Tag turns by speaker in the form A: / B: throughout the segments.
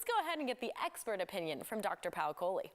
A: let's go ahead and get the expert opinion from Dr. Kohli.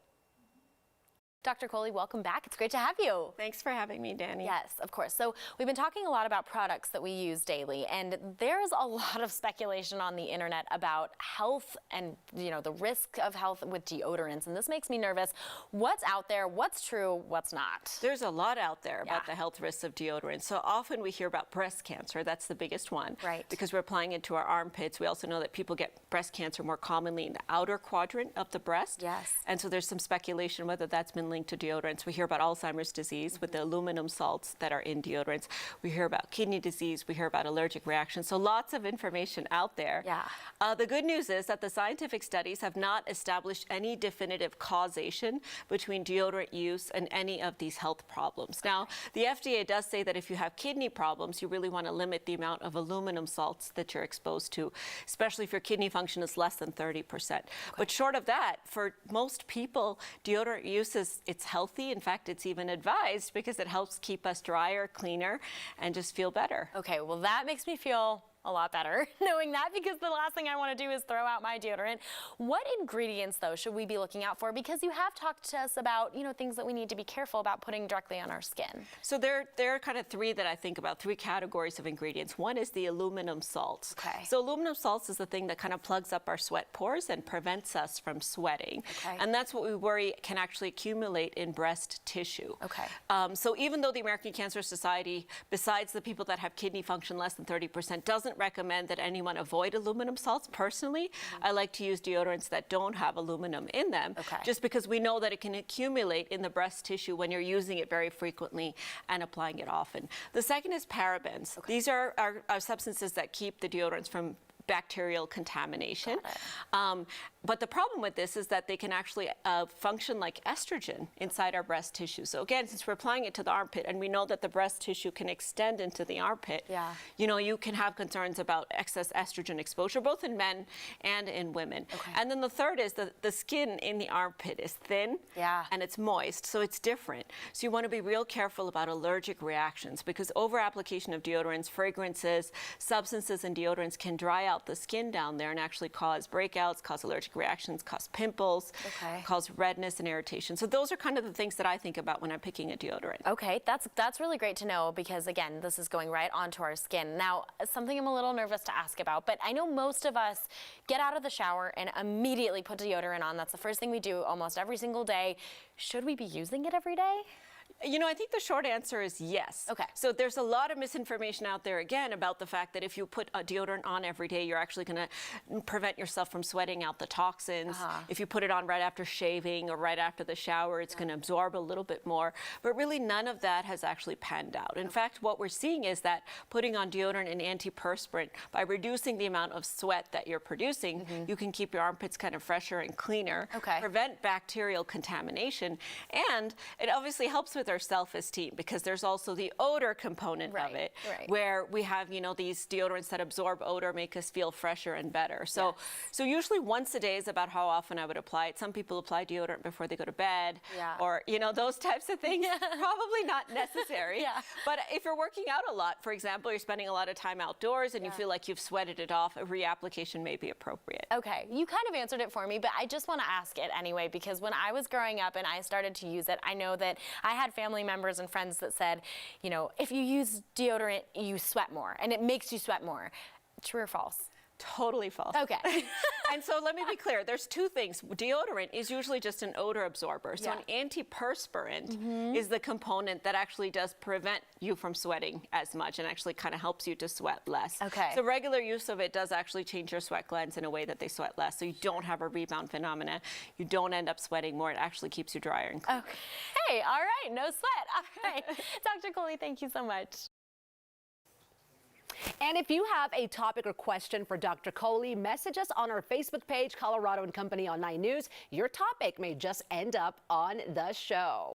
A: Dr. Kohli, welcome back. It's great to have you.
B: Thanks for having me, Danny.
A: Yes, of course. So we've been talking a lot about products that we use daily, and there's a lot of speculation on the internet about health and, the risk of health with deodorants, and this makes me nervous. What's out there? What's true? What's not?
B: There's a lot out there about the health risks of deodorant. So often we hear about breast cancer. That's the biggest one.
A: Right.
B: Because we're applying it to our armpits. We also know that people get breast cancer more commonly in the outer quadrant of the breast.
A: Yes.
B: And so there's some speculation whether that's been linked to deodorants. We hear about Alzheimer's disease with the aluminum salts that are in deodorants. We hear about kidney disease. We hear about allergic reactions. So lots of information out there.
A: Yeah.
B: The good news is that the scientific studies have not established any definitive causation between deodorant use and any of these health problems. Now, the FDA does say that if you have kidney problems, you really want to limit the amount of aluminum salts that you're exposed to, especially if your kidney function is less than 30%. But short of that, for most people, deodorant use it's healthy. In fact, it's even advised because it helps keep us drier, cleaner, and just feel better.
A: Okay, well, that makes me feel a lot better knowing that, because the last thing I want to do is throw out my deodorant. What ingredients, though, should we be looking out for? Because you have talked to us about, things that we need to be careful about putting directly on our skin.
B: So there are kind of three that I think about, three categories of ingredients. One is the aluminum salts.
A: Okay.
B: So aluminum salts is the thing that kind of plugs up our sweat pores and prevents us from sweating.
A: Okay.
B: And that's what we worry can actually accumulate in breast tissue.
A: Okay.
B: So even though the American Cancer Society, besides the people that have kidney function less than 30%, doesn't recommend that anyone avoid aluminum salts, personally, I like to use deodorants that don't have aluminum in them, just because we know that it can accumulate in the breast tissue when you're using it very frequently and applying it often. The second is parabens. These are substances that keep the deodorants from bacterial contamination. But the problem with this is that they can actually function like estrogen inside our breast tissue. So again, since we're applying it to the armpit and we know that the breast tissue can extend into the armpit, you can have concerns about excess estrogen exposure, both in men and in women. And then the third is the skin in the armpit is thin and it's moist, so it's different. So you want to be real careful about allergic reactions, because over-application of deodorants, fragrances, substances in deodorants can dry out the skin down there and actually cause breakouts, cause allergic reactions, cause pimples, cause redness and irritation. So those are kind of the things that I think about when I'm picking a deodorant.
A: Okay, that's really great to know, because again, this is going right onto our skin. Now, something I'm a little nervous to ask about, but I know most of us get out of the shower and immediately put deodorant on. That's the first thing we do almost every single day. Should we be using it every day?
B: I think the short answer is yes.
A: Okay.
B: So there's a lot of misinformation out there, again, about the fact that if you put a deodorant on every day, you're actually going to prevent yourself from sweating out the toxins. If you put it on right after shaving or right after the shower, it's going to absorb a little bit more. But really, none of that has actually panned out. In fact, what we're seeing is that putting on deodorant and antiperspirant, by reducing the amount of sweat that you're producing, you can keep your armpits kind of fresher and cleaner, prevent bacterial contamination, and it obviously helps with our self-esteem, because there's also the odor component of it, where we have, these deodorants that absorb odor, make us feel fresher and better. So, so usually once a day is about how often I would apply it. Some people apply deodorant before they go to bed, or, those types of things. Probably not necessary. But if you're working out a lot, for example, you're spending a lot of time outdoors and you feel like you've sweated it off, a reapplication may be appropriate.
A: Okay, you kind of answered it for me, but I just want to ask it anyway, because when I was growing up and I started to use it, I know that I had family members and friends that said, if you use deodorant, you sweat more, and it makes you sweat more. True or false?
B: Totally false.
A: Okay.
B: And so let me be clear. There's two things. Deodorant is usually just an odor absorber. So an antiperspirant is the component that actually does prevent you from sweating as much and actually kind of helps you to sweat less.
A: Okay.
B: So regular use of it does actually change your sweat glands in a way that they sweat less. So you don't have a rebound phenomena. You don't end up sweating more. It actually keeps you drier and cleaner.
A: Okay. All right. No sweat. All right. Dr. Kohli, thank you so much.
C: And if you have a topic or question for Dr. Kohli, message us on our Facebook page, Colorado and Company on 9 News. Your topic may just end up on the show.